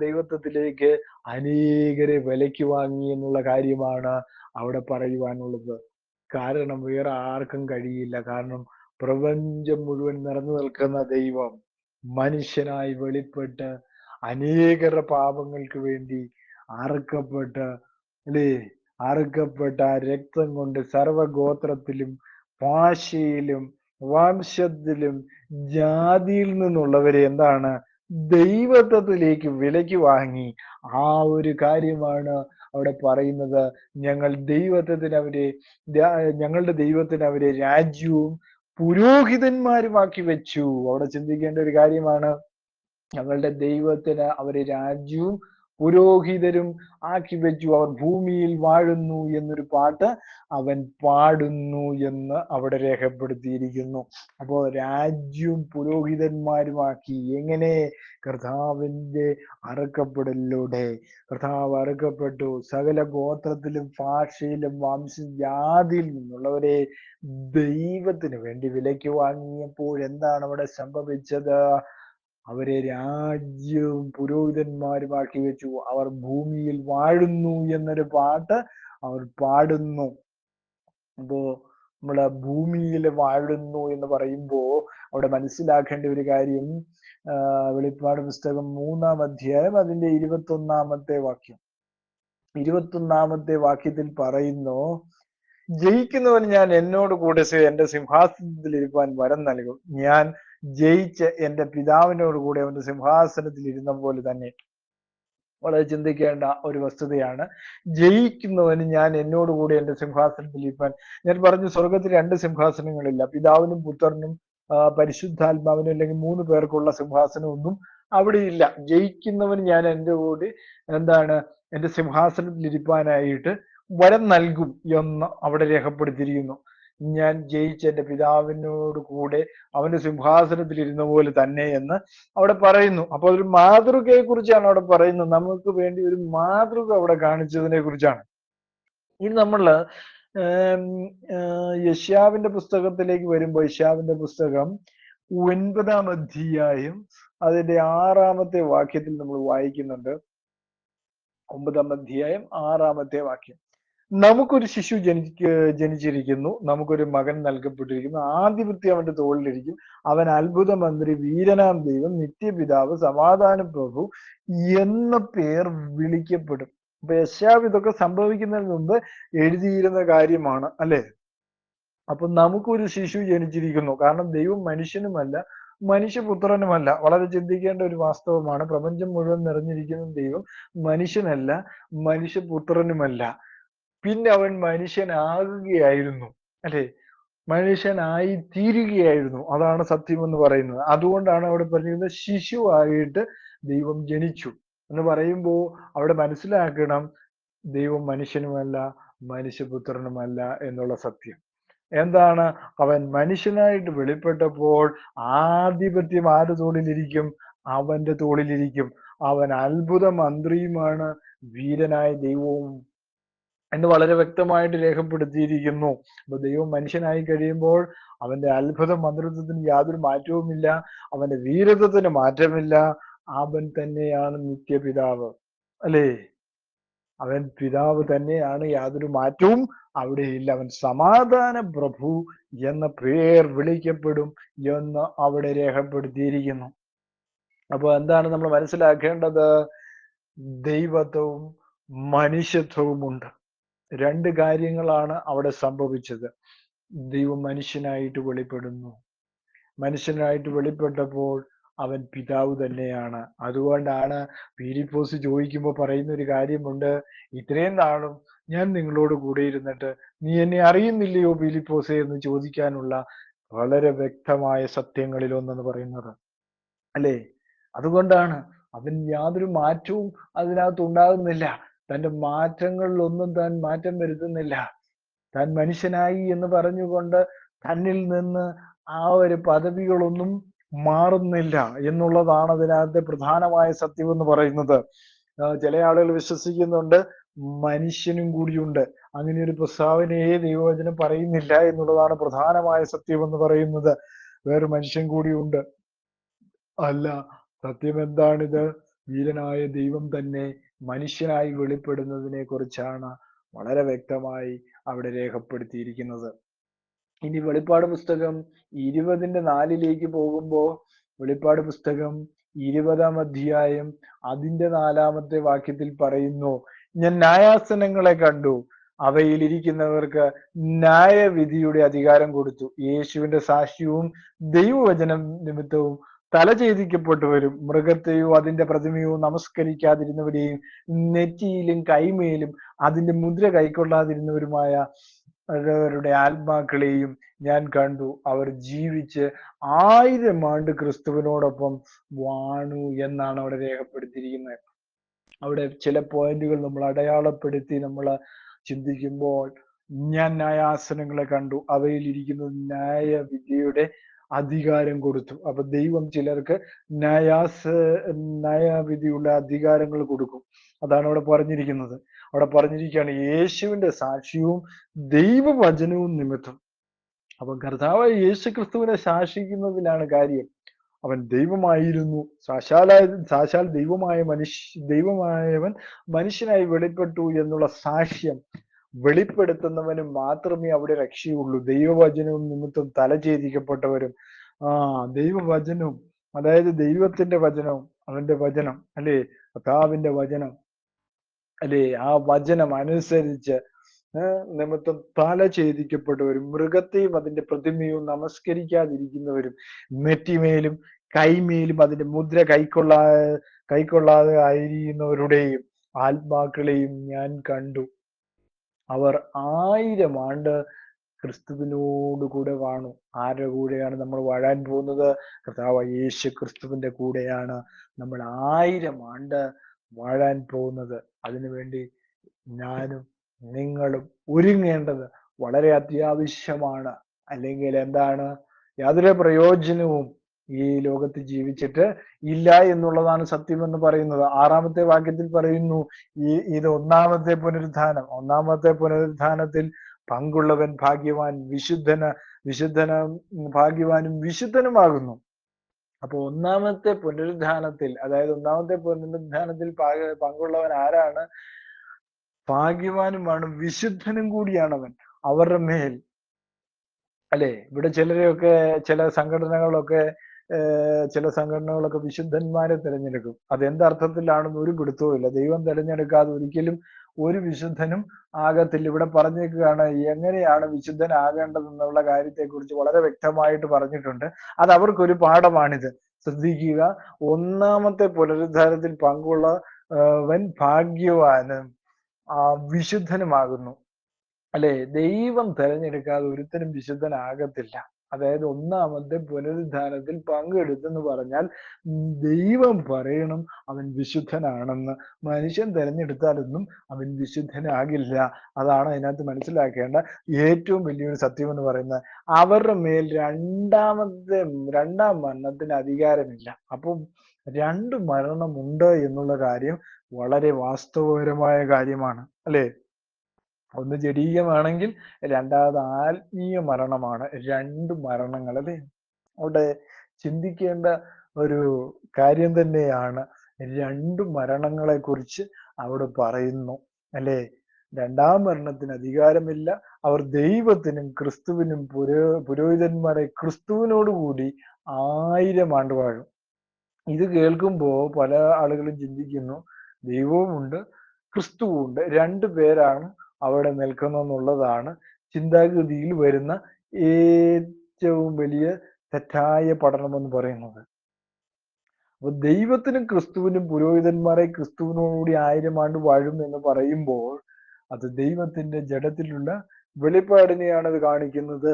ദൈവത്വത്തിലേക്ക് അനേകരെ വിലയ്ക്ക് വാങ്ങി എന്നുള്ള കാര്യമാണ് അവിടെ പറയുവാനുള്ളത്. കാരണം വേറെ ആർക്കും കഴിയില്ല. കാരണം പ്രപഞ്ചം മുഴുവൻ നിറഞ്ഞു നിൽക്കുന്ന ദൈവം മനുഷ്യനായി വെളിപ്പെട്ട് അനേകരുടെ പാപങ്ങൾക്ക് വേണ്ടി അറുക്കപ്പെട്ട്, അല്ലേ, അറുക്കപ്പെട്ട ആ രക്തം കൊണ്ട് സർവഗോത്രത്തിലും ഭാഷയിലും വംശത്തിലും ജാതിയിൽ നിന്നുള്ളവരെ എന്താണ്? ദൈവത്വത്തിലേക്ക് വിലയ്ക്ക് വാങ്ങി. ആ ഒരു കാര്യമാണ് അവിടെ പറയുന്നത്. ഞങ്ങളുടെ ദൈവത്തിന് അവരെ രാജ്യവും പുരോഹിതന്മാരുമാക്കി വെച്ചു. അവിടെ ചിന്തിക്കേണ്ട ഒരു കാര്യമാണ്, ഞങ്ങളുടെ ദൈവത്തിന് അവരെ രാജ്യവും പുരോഹിതരും ആക്കി വെച്ചു. അവർ ഭൂമിയിൽ വാഴുന്നു എന്നൊരു പാട്ട് അവൻ പാടുന്നു എന്ന് അവിടെ രേഖപ്പെടുത്തിയിരിക്കുന്നു. അപ്പോൾ രാജ്യവും പുരോഹിതന്മാരുമാക്കി. എങ്ങനെ? കർത്താവിന്റെ അറുക്കപ്പെടലിലൂടെ. കർത്താവ് അറുക്കപ്പെട്ടു. സകല ഗോത്രത്തിലും ഭാഷയിലും വംശജാതിയിൽ നിന്നുള്ളവരെ ദൈവത്തിന് വേണ്ടി വിലയ്ക്ക് വാങ്ങിയപ്പോൾ എന്താണ് അവിടെ സംഭവിച്ചത്? അവരെ രാജ്യവും പുരോഹിതന്മാരുമാക്കി വെച്ചു. അവർ ഭൂമിയിൽ വാഴുന്നു എന്നൊരു പാട്ട് അവർ പാടുന്നു. അപ്പോ നമ്മള് ഭൂമിയിൽ വാഴുന്നു എന്ന് പറയുമ്പോ അവിടെ മനസ്സിലാക്കേണ്ട ഒരു കാര്യം, വെളിപ്പാട് പുസ്തകം 3-ാം അധ്യായം അതിന്റെ 21-ാമത്തെ വാക്യം. 21-ാമത്തെ വാക്യത്തിൽ പറയുന്നു, ജയിക്കുന്നവൻ ഞാൻ എന്നോട് കൂടെ എന്റെ സിംഹാസനത്തിൽ ഇരുപ്പാൻ വരം നൽകും. ഞാൻ ജയിച്ച് എന്റെ പിതാവിനോട് കൂടെ അവന്റെ സിംഹാസനത്തിൽ ഇരുന്ന പോലെ തന്നെ. വളരെ ചിന്തിക്കേണ്ട ഒരു വസ്തുതയാണ്. ജയിക്കുന്നവന് ഞാൻ എന്നോട് കൂടി എന്റെ സിംഹാസനത്തിൽ ഇരുപ്പാൻ. ഞാൻ പറഞ്ഞു, സ്വർഗത്തിൽ 2 സിംഹാസനങ്ങളില്ല. പിതാവിനും പുത്രനും പരിശുദ്ധാത്മാവിനും അല്ലെങ്കിൽ 3 പേർക്കുള്ള സിംഹാസനമൊന്നും അവിടെയില്ല. ജയിക്കുന്നവന് ഞാൻ എൻ്റെ കൂടി എന്താണ് എന്റെ സിംഹാസനത്തിൽ ഇരിപ്പാനായിട്ട് വരം നൽകും എന്ന് അവിടെ രേഖപ്പെടുത്തിയിരിക്കുന്നു. ഞാൻ ജയിച്ച എന്റെ പിതാവിനോട് കൂടെ അവന്റെ സിംഹാസനത്തിൽ ഇരുന്ന പോലെ തന്നെ എന്ന് അവിടെ പറയുന്നു. അപ്പൊ ഒരു മാതൃകയെ കുറിച്ചാണ് അവിടെ പറയുന്നത്. നമുക്ക് വേണ്ടി ഒരു മാതൃക അവിടെ കാണിച്ചതിനെ കുറിച്ചാണ്. ഇനി നമ്മള് യെശയ്യാവിന്റെ പുസ്തകത്തിലേക്ക് വരുമ്പോൾ, യെശയ്യാവിന്റെ പുസ്തകം 9-ാം അധ്യായം അതിന്റെ 6-ാമത്തെ വാക്യത്തിൽ നമ്മൾ വായിക്കുന്നുണ്ട്. 9-ാം അധ്യായം 6-ാമത്തെ വാക്യം. നമുക്കൊരു ശിശു ജനിച്ചിരിക്കുന്നു, നമുക്കൊരു മകൻ നൽകപ്പെട്ടിരിക്കുന്നു, ആധിപത്യം അവന്റെ തോളിലിരിക്കും. അവൻ അത്ഭുത മന്ത്രി, വീരനാം ദൈവം, നിത്യപിതാവ്, സമാധാന പ്രഭു എന്ന പേർ വിളിക്കപ്പെടും. അപ്പൊ യെശയ്യാവ് ഇതൊക്കെ സംഭവിക്കുന്നതിന് മുമ്പ് എഴുതിയിരുന്ന കാര്യമാണ്, അല്ലെ? അപ്പൊ നമുക്കൊരു ശിശു ജനിച്ചിരിക്കുന്നു. കാരണം ദൈവം മനുഷ്യനുമല്ല, മനുഷ്യപുത്രനുമല്ല. വളരെ ചിന്തിക്കേണ്ട ഒരു വാസ്തവമാണ്. പ്രപഞ്ചം മുഴുവൻ നിറഞ്ഞിരിക്കുന്ന ദൈവം മനുഷ്യനല്ല, മനുഷ്യപുത്രനുമല്ല. പിന്നെ അവൻ മനുഷ്യനാകുകയായിരുന്നു, അല്ലെ? മനുഷ്യനായി തീരുകയായിരുന്നു. അതാണ് സത്യം എന്ന് പറയുന്നത്. അതുകൊണ്ടാണ് അവിടെ പറഞ്ഞിരുന്നത് ശിശുവായിട്ട് ദൈവം ജനിച്ചു എന്ന് പറയുമ്പോൾ അവിടെ മനസ്സിലാക്കണം, ദൈവം മനുഷ്യനുമല്ല, മനുഷ്യപുത്രനുമല്ല എന്നുള്ള സത്യം. എന്താണ്? അവൻ മനുഷ്യനായിട്ട് വെളിപ്പെട്ടപ്പോൾ ആധിപത്യം ആരുടെ തോളിലിരിക്കും? അവന്റെ തോളിലിരിക്കും. അവൻ അത്ഭുത മന്ത്രിയുമാണ്, വീരനായ ദൈവവും എന്ന് വളരെ വ്യക്തമായിട്ട് രേഖപ്പെടുത്തിയിരിക്കുന്നു. അപ്പൊ ദൈവം മനുഷ്യനായി കഴിയുമ്പോൾ അവന്റെ അത്ഭുത മന്ത്രിത്വത്തിന് യാതൊരു മാറ്റവുമില്ല, അവന്റെ വീരത്വത്തിന് മാറ്റമില്ല. അവൻ തന്നെയാണ് നിത്യപിതാവ്, അല്ലേ? അവൻ പിതാവ് തന്നെയാണ്, യാതൊരു മാറ്റവും അവിടെയില്ല. അവൻ സമാധാന പ്രഭു എന്ന പേർ വിളിക്കപ്പെടും എന്ന് അവിടെ രേഖപ്പെടുത്തിയിരിക്കുന്നു. അപ്പൊ എന്താണ് നമ്മൾ മനസ്സിലാക്കേണ്ടത്? ദൈവത്വവും മനുഷ്യത്വവുമുണ്ട്. 2 കാര്യങ്ങളാണ് അവിടെ സംഭവിച്ചത്. ദൈവം മനുഷ്യനായിട്ട് വെളിപ്പെടുന്നു. മനുഷ്യനായിട്ട് വെളിപ്പെട്ടപ്പോൾ അവൻ പിതാവ് തന്നെയാണ്. അതുകൊണ്ടാണ് പീലിപ്പോസ് ചോദിക്കുമ്പോൾ പറയുന്ന ഒരു കാര്യമുണ്ട്, ഇത്രയും നാളും ഞാൻ നിങ്ങളോട് കൂടെ ഇരുന്നിട്ട് നീ എന്നെ അറിയുന്നില്ലയോ പീലിപ്പോസേ എന്ന് ചോദിക്കാനുള്ള വളരെ വ്യക്തമായ സത്യങ്ങളിൽ ഒന്നെന്ന് പറയുന്നത്, അല്ലേ? അതുകൊണ്ടാണ് അവൻ യാതൊരു മാറ്റവും അതിനകത്ത് ഉണ്ടാകുന്നില്ല. തന്റെ മാറ്റങ്ങളിലൊന്നും താൻ മാറ്റം വരുത്തുന്നില്ല. താൻ മനുഷ്യനായി എന്ന് പറഞ്ഞുകൊണ്ട് തന്നിൽ നിന്ന് ആ ഒരു പദവികളൊന്നും മാറുന്നില്ല എന്നുള്ളതാണ് അതിനകത്തെ പ്രധാനമായ സത്യം എന്ന് പറയുന്നത്. ചില ആളുകൾ വിശ്വസിക്കുന്നുണ്ട് മനുഷ്യനും കൂടിയുണ്ട്. അങ്ങനെ ഒരു പ്രസ്താവനയെ ദൈവവചനം പറയുന്നില്ല എന്നുള്ളതാണ് പ്രധാനമായ സത്യം എന്ന് പറയുന്നത്. വേറെ മനുഷ്യൻ കൂടിയുണ്ട്. അല്ല, സത്യം എന്താണിത്? വീരനായ ദൈവം തന്നെ മനുഷ്യനായി വെളിപ്പെടുന്നതിനെ കുറിച്ചാണ് വളരെ വ്യക്തമായി അവിടെ രേഖപ്പെടുത്തിയിരിക്കുന്നത്. ഇനി വെളിപ്പാട് പുസ്തകം 20-4 പോകുമ്പോൾ, വെളിപ്പാട് പുസ്തകം 20-ാം അധ്യായം അതിന്റെ 4-ാമത്തെ വാക്യത്തിൽ പറയുന്നു, ഞാൻ ന്യായാസനങ്ങളെ കണ്ടു, അവയിൽ ഇരിക്കുന്നവർക്ക് ന്യായവിധിയുടെ അധികാരം കൊടുത്തു. യേശുവിന്റെ സാക്ഷ്യവും ദൈവവചനം നിമിത്തവും തലഛേദിക്കപ്പെട്ടവരും മൃഗത്തെയോ അതിന്റെ പ്രതിമയോ നമസ്കരിക്കാതിരുന്നവരെയും നെറ്റിയിലും കൈമേലും അതിന്റെ മുദ്ര കൈക്കൊള്ളാതിരുന്നവരുമായ അവരുടെ ആത്മാക്കളെയും ഞാൻ കണ്ടു. അവർ ജീവിച്ച് 1000 ആണ്ട് ക്രിസ്തുവിനോടൊപ്പം വാണു എന്നാണ് അവിടെ രേഖപ്പെടുത്തിയിരിക്കുന്നത്. അവിടെ ചില പോയിന്റുകൾ നമ്മൾ അടയാളപ്പെടുത്തി നമ്മൾ ചിന്തിക്കുമ്പോൾ, ഞാൻ ന്യായാസനങ്ങളെ കണ്ടു, അവയിൽ ഇരിക്കുന്നത് ന്യായവിധിയുടെ അധികാരം കൊടുത്തു. അപ്പൊ ദൈവം ചിലർക്ക് ന്യായവിധിയുള്ള അധികാരങ്ങൾ കൊടുക്കും. അതാണ് അവിടെ പറഞ്ഞിരിക്കുന്നത്. അവിടെ പറഞ്ഞിരിക്കുകയാണ് യേശുവിന്റെ സാക്ഷ്യവും ദൈവവചനവും നിമിത്തം. അപ്പൊ കർത്താവായ യേശു ക്രിസ്തുവിനെ ശാസിക്കുന്നതിലാണ് കാര്യം. അവൻ ദൈവമായിരുന്നു, സാക്ഷാൽ ദൈവമായവൻ മനുഷ്യനായി വെളിപ്പെട്ടു എന്നുള്ള സാക്ഷ്യം വെളിപ്പെടുത്തുന്നവന് മാത്രമേ അവിടെ രക്ഷയുള്ളൂ. ദൈവവചനവും നിമിത്തം തലഛേദിക്കപ്പെട്ടവരും ദൈവവചനവും, അതായത് ദൈവത്തിന്റെ വചനവും, അവന്റെ വചനം അല്ലെ, കർത്താവിന്റെ വചനം അല്ലെ, ആ വചനം അനുസരിച്ച് നിമിത്തം തലഛേദിക്കപ്പെട്ടവരും, മൃഗത്തെയും അതിന്റെ പ്രതിമയും നമസ്കരിക്കാതിരിക്കുന്നവരും, നെറ്റിമേലും കൈമേലും അതിന്റെ മുദ്ര കൈക്കൊള്ളാതെ ആയിരിക്കുന്നവരുടെയും ആത്മാക്കളെയും ഞാൻ കണ്ടു. അവർ 1000 ആണ്ട് ക്രിസ്തുവിനോട് കൂടെ വാണു. ആരുടെ കൂടെയാണ് നമ്മൾ വാഴാൻ പോകുന്നത്? കർത്താവ് യേശു ക്രിസ്തുവിന്റെ കൂടെയാണ് നമ്മൾ 1000 ആണ്ട് വാഴാൻ പോകുന്നത്. അതിനുവേണ്ടി ഞാനും നിങ്ങളും ഒരുങ്ങേണ്ടത് വളരെ അത്യാവശ്യമാണ്. അല്ലെങ്കിൽ എന്താണ്, യാതൊരു പ്രയോജനവും ഈ ലോകത്ത് ജീവിച്ചിട്ട് ഇല്ല എന്നുള്ളതാണ് സത്യമെന്ന് പറയുന്നത്. 6-ാമത്തെ വാക്യത്തിൽ പറയുന്നു, ഇത് ഒന്നാമത്തെ പുനരുത്ഥാനത്തിൽ പങ്കുള്ളവൻ ഭാഗ്യവാൻ, ഭാഗ്യവാനും വിശുദ്ധനുമാകുന്നു. അപ്പൊ ഒന്നാമത്തെ പുനരുത്ഥാനത്തിൽ, അതായത് ഒന്നാമത്തെ പുനരുത്ഥാനത്തിൽ പങ്കുള്ളവൻ ആരാണ്? ഭാഗ്യവാനുമാണ്, വിശുദ്ധനും കൂടിയാണവൻ. അവരുടെ മേൽ അല്ലെ, ഇവിടെ ചില സംഘടനകളൊക്കെ വിശുദ്ധന്മാരെ തിരഞ്ഞെടുക്കും. അതെന്തർത്ഥത്തിലാണെന്ന് ഒരു പിടുത്തവും ഇല്ല. ദൈവം തിരഞ്ഞെടുക്കാതെ ഒരിക്കലും ഒരു വിശുദ്ധനും ആകത്തില്ല. ഇവിടെ പറഞ്ഞേക്കുകയാണ് എങ്ങനെയാണ് വിശുദ്ധനാകേണ്ടതെന്നുള്ള കാര്യത്തെക്കുറിച്ച് വളരെ വ്യക്തമായിട്ട് പറഞ്ഞിട്ടുണ്ട്. അത് അവർക്കൊരു പാഠമാണിത്. ശ്രദ്ധിക്കുക, ഒന്നാമത്തെ പുനരുദ്ധാനത്തിൽ പങ്കുള്ളവൻ ഭാഗ്യവാനും വിശുദ്ധനുമാകുന്നു. അല്ലെ, ദൈവം തെരഞ്ഞെടുക്കാതെ ഒരുത്തനും വിശുദ്ധനാകത്തില്ല. അതായത് ഒന്നാമത്തെ പുനരുദ്ധാനത്തിൽ പങ്കെടുത്തെന്ന് പറഞ്ഞാൽ ദൈവം പറയണം അവൻ വിശുദ്ധനാണെന്ന്. മനുഷ്യൻ തെരഞ്ഞെടുത്താലൊന്നും അവൻ വിശുദ്ധനാകില്ല. അതാണ് അതിനകത്ത് മനസ്സിലാക്കേണ്ട ഏറ്റവും വലിയൊരു സത്യം എന്ന് പറയുന്നത്. അവരുടെ മേൽ രണ്ടാം മരണത്തിന് അധികാരമില്ല. അപ്പം 2 മരണമുണ്ട് എന്നുള്ള കാര്യം വളരെ വാസ്തവപരമായ കാര്യമാണ്. അല്ലെ, ഒന്ന് ജഡീയമാണെങ്കിൽ രണ്ടാമത് ആത്മീയ മരണമാണ്. 2 മരണങ്ങൾ. അല്ലെ, അവിടെ ചിന്തിക്കേണ്ട ഒരു കാര്യം തന്നെയാണ്. 2 മരണങ്ങളെ കുറിച്ച് അവിടെ പറയുന്നു. അല്ലെ, 2-ാം മരണത്തിന് അധികാരമില്ല. അവർ ദൈവത്തിനും ക്രിസ്തുവിനും പുരോഹിതന്മാരെ ക്രിസ്തുവിനോടുകൂടി 1000 ആണ്ട് വാഴും. ഇത് കേൾക്കുമ്പോൾ പല ആളുകളും ചിന്തിക്കുന്നു ദൈവവുമുണ്ട് ക്രിസ്തുവുമുണ്ട്, 2 പേരാണ് അവിടെ നിൽക്കുന്നെന്നുള്ളതാണ് ചിന്താഗതിയിൽ വരുന്ന ഏറ്റവും വലിയ തെറ്റായ പഠനമെന്ന് പറയുന്നത്. അപ്പൊ ദൈവത്തിനും ക്രിസ്തുവിനും പുരോഹിതന്മാരെ ക്രിസ്തുവിനോടുകൂടി 1000 ആണ്ട് വാഴും എന്ന് പറയുമ്പോൾ അത് ദൈവത്തിന്റെ ജഡത്തിലുള്ള വെളിപ്പാടിനെയാണ് അത് കാണിക്കുന്നത്.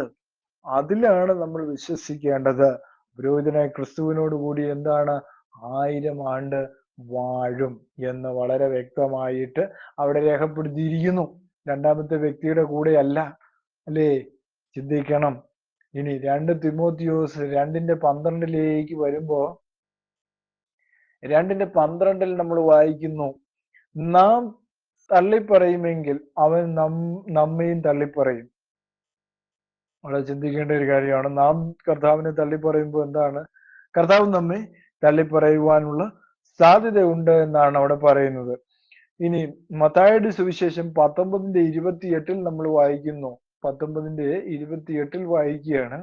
അതിലാണ് നമ്മൾ വിശ്വസിക്കേണ്ടത്. പുരോഹിതനായ ക്രിസ്തുവിനോട് കൂടി എന്താണ് 1000 ആണ്ട് വാഴും എന്ന് വളരെ വ്യക്തമായിട്ട് അവിടെ രേഖപ്പെടുത്തിയിരിക്കുന്നു. 2-ാമത്തെ വ്യക്തിയുടെ കൂടെ അല്ല. അല്ലേ, ചിന്തിക്കണം. ഇനി 2 തിമോത്തിയോസ് 2:12 വരുമ്പോ 2:12 നമ്മൾ വായിക്കുന്നു, നാം തള്ളിപ്പറയുമെങ്കിൽ അവൻ നമ്മയും തള്ളിപ്പറയും. വളരെ ചിന്തിക്കേണ്ട ഒരു കാര്യമാണ്. നാം കർത്താവിനെ തള്ളിപ്പറയുമ്പോൾ എന്താണ്, കർത്താവ് നമ്മെ തള്ളിപ്പറയുവാനുള്ള സാധ്യതയുണ്ട് എന്നാണ് അവിടെ പറയുന്നത്. ഇനി മത്തായിയുടെ സുവിശേഷം 19:28 നമ്മൾ വായിക്കുന്നു. 19:28 വായിക്കുകയാണ്.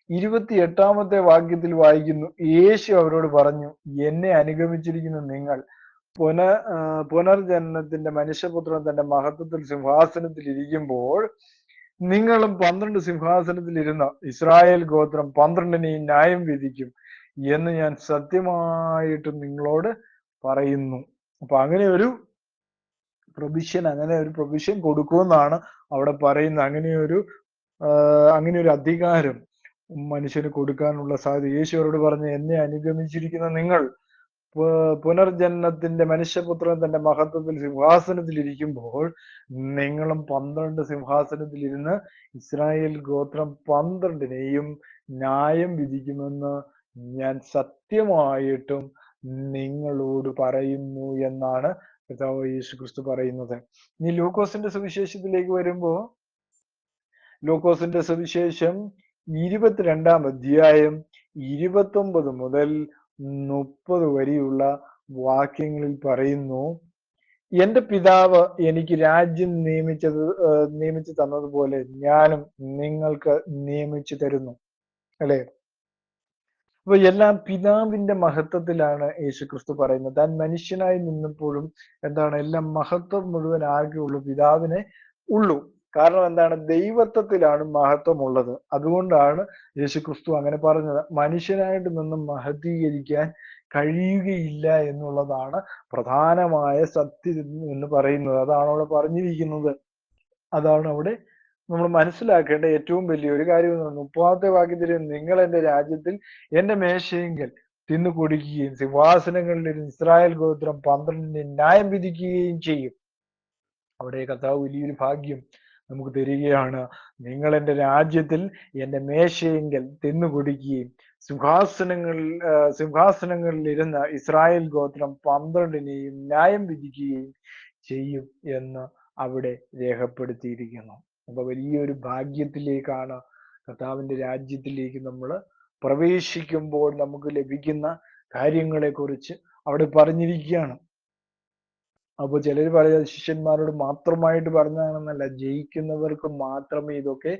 28-ാമത്തെ വാക്യത്തിൽ വായിക്കുന്നു, യേശു അവരോട് പറഞ്ഞു, എന്നെ അനുഗമിച്ചിരിക്കുന്ന നിങ്ങൾ പുനർജനനത്തിന്റെ മനുഷ്യപുത്രൻ തന്റെ മഹത്വത്തിൽ സിംഹാസനത്തിൽ ഇരിക്കുമ്പോൾ നിങ്ങളും 12 സിംഹാസനത്തിൽ ഇരുന്ന ഇസ്രായേൽ ഗോത്രം 12നെയും ന്യായം വിധിക്കും എന്ന് ഞാൻ സത്യമായിട്ട് നിങ്ങളോട് പറയുന്നു. അപ്പൊ അങ്ങനെ ഒരു പ്രൊവിഷൻ കൊടുക്കുമെന്നാണ് അവിടെ പറയുന്നത്. അങ്ങനെ ഒരു അധികാരം മനുഷ്യന് കൊടുക്കാനുള്ള സാധ്യത. യേശു അവരോട് പറഞ്ഞു, എന്നെ അനുഗമിച്ചിരിക്കുന്ന നിങ്ങൾ പുനർജന്മത്തിന്റെ മനുഷ്യപുത്രൻ തന്റെ മഹത്വത്തിൽ സിംഹാസനത്തിൽ ഇരിക്കുമ്പോൾ നിങ്ങളും 12 സിംഹാസനത്തിലിരുന്ന് ഇസ്രായേൽ ഗോത്രം 12നെയും ന്യായം വിധിക്കുമെന്ന് ഞാൻ സത്യമായിട്ടും നിങ്ങളോട് പറയുന്നു എന്നാണ് കർത്താവ് യേശു ക്രിസ്തു പറയുന്നത്. ഇനി ലൂക്കോസിന്റെ സുവിശേഷത്തിലേക്ക് വരുമ്പോ, ലൂക്കോസിന്റെ സുവിശേഷം 22-ാം അധ്യായം 29 മുതൽ 30 വരെയുള്ള വാക്യങ്ങളിൽ പറയുന്നു, എന്റെ പിതാവ് എനിക്ക് രാജ്യം നിയമിച്ചു തന്നതുപോലെ ഞാനും നിങ്ങൾക്ക് നിയമിച്ചു തരുന്നു. അല്ലെ? അപ്പൊ എല്ലാം പിതാവിന്റെ മഹത്വത്തിലാണ് യേശു ക്രിസ്തു പറയുന്നത്. താൻ മനുഷ്യനായി നിന്നപ്പോഴും എന്താണ്, എല്ലാം മഹത്വം മുഴുവൻ ആകെ ഉള്ളൂ പിതാവിനെ ഉള്ളൂ. കാരണം എന്താണ്, ദൈവത്വത്തിലാണ് മഹത്വം ഉള്ളത്. അതുകൊണ്ടാണ് യേശു ക്രിസ്തു അങ്ങനെ പറഞ്ഞത്. മനുഷ്യനായിട്ട് നിന്നും മഹത്വീകരിക്കാൻ കഴിയുകയില്ല എന്നുള്ളതാണ് പ്രധാനമായ സത്യം എന്ന് പറയുന്നത്. അതാണ് അവിടെ പറഞ്ഞിരിക്കുന്നത്. അതാണ് അവിടെ നമ്മൾ മനസ്സിലാക്കേണ്ട ഏറ്റവും വലിയൊരു കാര്യം. 30-ാമത്തെ വാക്യത്തിൽ, നിങ്ങൾ എന്റെ രാജ്യത്തിൽ എന്റെ മേശയെങ്കിൽ തിന്നു കുടിക്കുകയും സിംഹാസനങ്ങളിൽ ഇസ്രായേൽ ഗോത്രം 12നെ ന്യായം വിധിക്കുകയും ചെയ്യും. അവിടെ കർത്താവ് വലിയൊരു ഭാഗ്യം നമുക്ക് തരികയാണ്. നിങ്ങൾ എന്റെ രാജ്യത്തിൽ എന്റെ മേശയെങ്കിൽ തിന്നു കുടിക്കുകയും സിംഹാസനങ്ങളിൽ ഇരുന്ന് ഇസ്രായേൽ ഗോത്രം 12നെയും ന്യായം വിധിക്കുകയും ചെയ്യും എന്ന് അവിടെ രേഖപ്പെടുത്തിയിരിക്കുന്നു. അപ്പൊ വലിയൊരു ഭാഗ്യത്തിലേക്കാണ്, കർത്താവിന്റെ രാജ്യത്തിലേക്ക് നമ്മൾ പ്രവേശിക്കുമ്പോൾ നമുക്ക് ലഭിക്കുന്ന കാര്യങ്ങളെ കുറിച്ച് അവിടെ പറഞ്ഞിരിക്കുകയാണ്. അപ്പൊ ചിലർ പറയുന്നത് ശിഷ്യന്മാരോട് മാത്രമായിട്ട് പറഞ്ഞതാണെന്നല്ല, ജയിക്കുന്നവർക്ക് മാത്രമേ ഇതൊക്കെ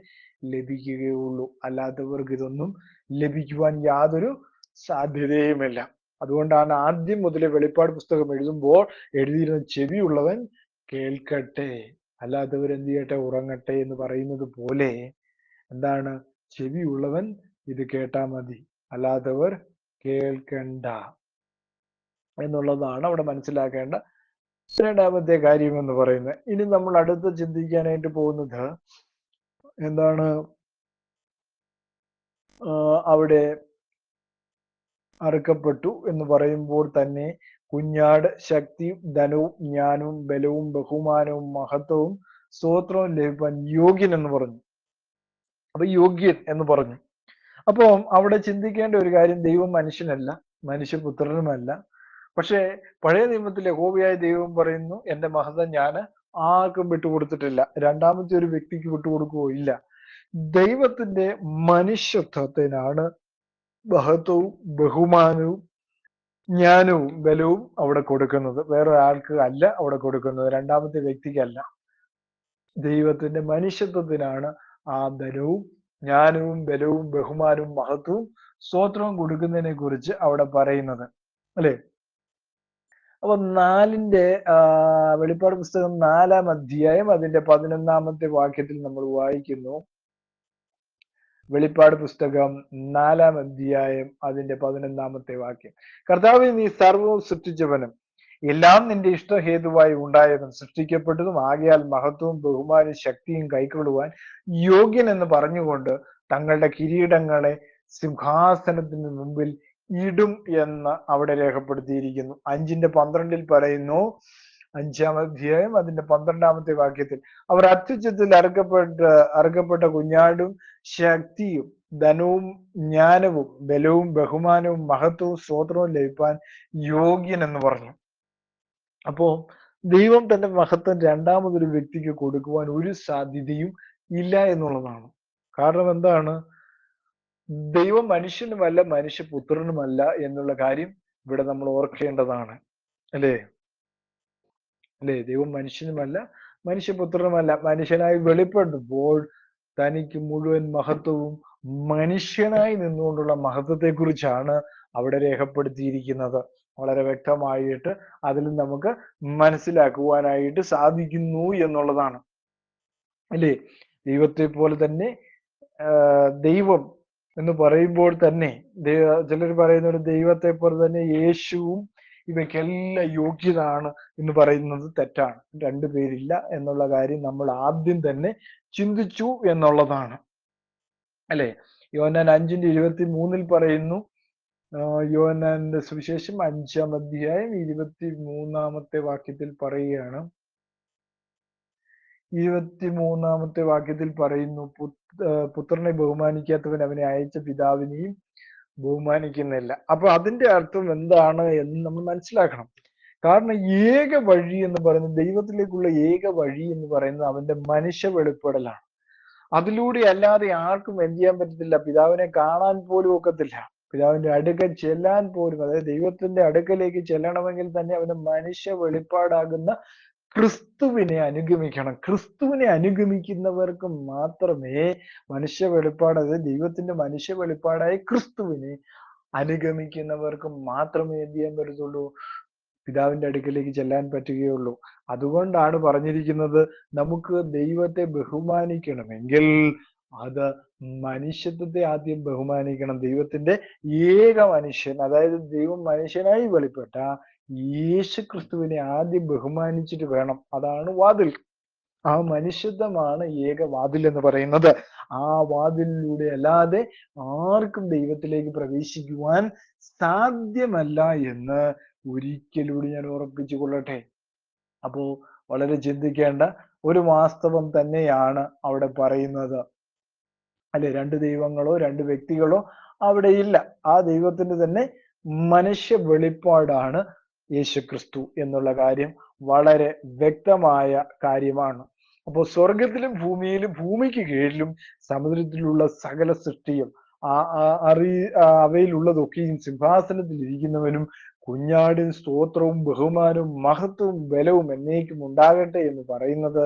ലഭിക്കുകയുള്ളൂ, അല്ലാത്തവർക്ക് ഇതൊന്നും ലഭിക്കുവാൻ യാതൊരു സാധ്യതയുമില്ല. അതുകൊണ്ടാണ് ആദ്യം മുതലേ വെളിപ്പാട് പുസ്തകം എഴുതുമ്പോൾ എഴുതിയിരുന്ന ചെവിയുള്ളവൻ കേൾക്കട്ടെ, അല്ലാത്തവർ എന്ത് ചെയ്യട്ടെ, ഉറങ്ങട്ടെ എന്ന് പറയുന്നത് പോലെ എന്താണ്, ചെവിയുള്ളവൻ ഇത് കേട്ടാ മതി, അല്ലാത്തവർ കേൾക്കണ്ട എന്നുള്ളതാണ് അവിടെ മനസ്സിലാക്കേണ്ട രണ്ടാമത്തെ കാര്യം എന്ന് പറയുന്നത്. ഇനി നമ്മൾ അടുത്ത് ചിന്തിക്കാനായിട്ട് പോകുന്നത് എന്താണ്, അവിടെ അറുക്കപ്പെട്ടു എന്ന് പറയുമ്പോൾ തന്നെ കുഞ്ഞാട് ശക്തിയും ധനവും ജ്ഞാനവും ബലവും ബഹുമാനവും മഹത്വവും സ്തോത്രവും ലഭിക്കാൻ യോഗ്യൻ എന്ന് പറഞ്ഞു. അപ്പൊ യോഗ്യൻ എന്ന് പറഞ്ഞു. അപ്പൊ അവിടെ ചിന്തിക്കേണ്ട ഒരു കാര്യം, ദൈവം മനുഷ്യനല്ല, മനുഷ്യപുത്രനുമല്ല. പക്ഷെ പഴയ നിയമത്തിൽ യഹോവയായ ദൈവം പറയുന്നു, എന്റെ മഹത്വം ഞാൻ ആർക്കും വിട്ടുകൊടുത്തിട്ടില്ല, രണ്ടാമത്തെ ഒരു വ്യക്തിക്ക് വിട്ടുകൊടുക്കുകയോ ഇല്ല. ദൈവത്തിന്റെ മനുഷ്യത്വത്തിനാണ് മഹത്വവും ബഹുമാനവും ജ്ഞാനവും ബലവും അവിടെ കൊടുക്കുന്നത്. വേറെ ആൾക്ക് അല്ല അവിടെ കൊടുക്കുന്നത്, രണ്ടാമത്തെ വ്യക്തിക്കല്ല. ദൈവത്തിന്റെ മനുഷ്യത്വത്തിനാണ് ആ ധനവും ജ്ഞാനവും ബലവും ബഹുമാനവും മഹത്വവും സ്തോത്രവും കൊടുക്കുന്നതിനെ കുറിച്ച് അവിടെ പറയുന്നത്. അല്ലെ? അപ്പൊ വെളിപ്പാട് പുസ്തകം 4-ാം അധ്യായം അതിന്റെ 11-ാമത്തെ വാക്യത്തിൽ നമ്മൾ വായിക്കുന്നു. വെളിപ്പാട് പുസ്തകം 4-ാം അധ്യായം അതിന്റെ 11-ാമത്തെ വാക്യം, കർത്താവേ, നീ സർവവും സൃഷ്ടിച്ചവനും എല്ലാം നിന്റെ ഇഷ്ടഹേതുവായി ഉണ്ടായതും സൃഷ്ടിക്കപ്പെട്ടതും ആകയാൽ മഹത്വവും ബഹുമാനവും ശക്തിയും കൈക്കൊള്ളുവാൻ യോഗ്യൻ എന്ന് പറഞ്ഞുകൊണ്ട് തങ്ങളുടെ കിരീടങ്ങളെ സിംഹാസനത്തിന് മുമ്പിൽ ഇടും എന്ന് അവിടെ രേഖപ്പെടുത്തിയിരിക്കുന്നു. 5:12 പറയുന്നു, 5-ാം അധ്യായം അതിന്റെ 12-ാമത്തെ വാക്യത്തിൽ, അവർ അത്യുച്ചത്തിൽ അറുക്കപ്പെട്ട കുഞ്ഞാടും ശക്തിയും ധനവും ജ്ഞാനവും ബലവും ബഹുമാനവും മഹത്വവും സ്തോത്രവും ലഭിക്കാൻ യോഗ്യൻ എന്ന് പറഞ്ഞു. അപ്പോ ദൈവം തന്റെ മഹത്വം രണ്ടാമതൊരു വ്യക്തിക്ക് കൊടുക്കുവാൻ ഒരു സാധ്യതയും ഇല്ല എന്നുള്ളതാണ്. കാരണം എന്താണ്, ദൈവം മനുഷ്യനുമല്ല മനുഷ്യപുത്രനുമല്ല എന്നുള്ള കാര്യം ഇവിടെ നമ്മൾ ഓർക്കേണ്ടതാണ്. അല്ലേ? ദൈവം മനുഷ്യനുമല്ല മനുഷ്യപുത്രനുമല്ല. മനുഷ്യനായി വെളിപ്പെടുമ്പോൾ തനിക്ക് മുഴുവൻ മഹത്വവും മനുഷ്യനായി നിന്നുകൊണ്ടുള്ള മഹത്വത്തെ കുറിച്ചാണ് അവിടെ രേഖപ്പെടുത്തിയിരിക്കുന്നത്. വളരെ വ്യക്തമായിട്ട് അതിൽ നമുക്ക് മനസ്സിലാക്കുവാനായിട്ട് സാധിക്കുന്നു എന്നുള്ളതാണ്. അല്ലേ? ദൈവത്തെ പോലെ തന്നെ ദൈവം എന്ന് പറയുമ്പോൾ തന്നെ ചിലർ പറയുന്ന ഒരു ദൈവത്തെ പോലെ തന്നെ യേശുവും ഇവയ്ക്കെല്ലാം യോഗ്യനാണ് എന്ന് പറയുന്നത് തെറ്റാണ്. രണ്ടുപേരില്ല എന്നുള്ള കാര്യം നമ്മൾ ആദ്യം തന്നെ ചിന്തിച്ചു എന്നുള്ളതാണ്. അല്ലെ? യോഹന്നാൻ 5:23 പറയുന്നു, യോഹന്നാന്റെ സുവിശേഷം 5-ാം അധ്യായം 23-ാമത്തെ വാക്യത്തിൽ പറയുകയാണ്. 23-ാമത്തെ വാക്യത്തിൽ പറയുന്നു, പുത്രനെ ബഹുമാനിക്കാത്തവൻ അവനെ അയച്ച പിതാവിനെയും ബഹുമാനിക്കുന്നില്ല. അപ്പൊ അതിന്റെ അർത്ഥം എന്താണ് എന്ന് നമ്മൾ മനസ്സിലാക്കണം. കാരണം ഏക വഴി എന്ന് പറയുന്നത്, ദൈവത്തിലേക്കുള്ള ഏക വഴി എന്ന് പറയുന്നത് അവന്റെ മനുഷ്യ വെളിപ്പെടലാണ്. അതിലൂടെ അല്ലാതെ ആർക്കും എന്ത് ചെയ്യാൻ പറ്റത്തില്ല, പിതാവിനെ കാണാൻ പോലും ഒക്കത്തില്ല. പിതാവിന്റെ അടുക്കൽ ചെല്ലാൻ പോലും, അതായത് ദൈവത്തിന്റെ അടുക്കലേക്ക് ചെല്ലണമെങ്കിൽ തന്നെ അവന്റെ മനുഷ്യ വെളിപ്പാടാകുന്ന ക്രിസ്തുവിനെ അനുഗമിക്കണം. ക്രിസ്തുവിനെ അനുഗമിക്കുന്നവർക്ക് മാത്രമേ മനുഷ്യ വെളിപ്പാട്, അതായത് ദൈവത്തിന്റെ മനുഷ്യ വെളിപ്പാടായ ക്രിസ്തുവിനെ അനുഗമിക്കുന്നവർക്ക് മാത്രമേ എന്ത് ചെയ്യാൻ പറ്റത്തുള്ളൂ, പിതാവിന്റെ അടുക്കലേക്ക് ചെല്ലാൻ പറ്റുകയുള്ളൂ. അതുകൊണ്ടാണ് പറഞ്ഞിരിക്കുന്നത്, നമുക്ക് ദൈവത്തെ ബഹുമാനിക്കണമെങ്കിൽ അത് മനുഷ്യത്വത്തെ ആദ്യം ബഹുമാനിക്കണം. ദൈവത്തിന്റെ ഏക മനുഷ്യൻ, അതായത് ദൈവം മനുഷ്യനായി വെളിപ്പെട്ട യേശു ക്രിസ്തുവിനെ ആദ്യം ബഹുമാനിച്ചിട്ട് വേണം. അതാണ് വാതിൽ. ആ മനുഷ്യത്വമാണ് ഏക വാതിൽ എന്ന് പറയുന്നത്. ആ വാതിലിലൂടെ അല്ലാതെ ആർക്കും ദൈവത്തിലേക്ക് പ്രവേശിക്കുവാൻ സാധ്യമല്ല എന്ന് ഒരിക്കലൂടെ ഞാൻ ഉറപ്പിച്ചു കൊള്ളട്ടെ. അപ്പോ വളരെ ചിന്തിക്കേണ്ട ഒരു വാസ്തവം തന്നെയാണ് അവിടെ പറയുന്നത്, അല്ലെ? രണ്ട് ദൈവങ്ങളോ രണ്ട് വ്യക്തികളോ അവിടെ ഇല്ല. ആ ദൈവത്തിന്റെ തന്നെ മനുഷ്യ വെളിപ്പാടാണ് യേശുക്രിസ്തു എന്നുള്ള കാര്യം വളരെ വ്യക്തമായ കാര്യമാണ്. അപ്പോൾ സ്വർഗത്തിലും ഭൂമിയിലും ഭൂമിക്ക് കീഴിലും സമുദ്രത്തിലുള്ള സകല സൃഷ്ടിയും അവയിലുള്ളതൊക്കെയും സിംഹാസനത്തിൽ ഇരിക്കുന്നവനും കുഞ്ഞാടിൻ സ്തോത്രവും ബഹുമാനവും മഹത്വവും ബലവും എന്നേക്കും ഉണ്ടാകട്ടെ എന്ന് പറയുന്നത്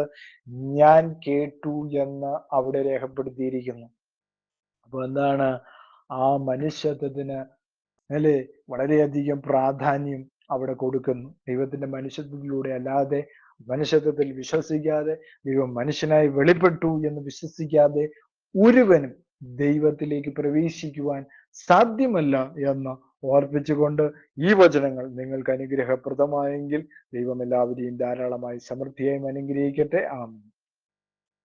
ഞാൻ കേട്ടു എന്ന് അവിടെ രേഖപ്പെടുത്തിയിരിക്കുന്നു. അപ്പൊ എന്താണ്? ആ മനുഷ്യത്വത്തിന്, അല്ലെ, വളരെയധികം പ്രാധാന്യം അവിടെ കൊടുക്കുന്നു. ദൈവത്തിന്റെ മനുഷ്യത്വത്തിലൂടെ അല്ലാതെ, മനുഷ്യത്വത്തിൽ വിശ്വസിക്കാതെ, ദൈവം മനുഷ്യനായി വെളിപ്പെട്ടു എന്ന് വിശ്വസിക്കാതെ ഒരുവനും ദൈവത്തിലേക്ക് പ്രവേശിക്കുവാൻ സാധ്യമല്ല എന്ന് ഓർപ്പിച്ചുകൊണ്ട് ഈ വചനങ്ങൾ നിങ്ങൾക്ക് അനുഗ്രഹപ്രദമായെങ്കിൽ ദൈവം എല്ലാവരെയും ധാരാളമായി സമൃദ്ധിയായും അനുഗ്രഹിക്കട്ടെ. ആമേൻ.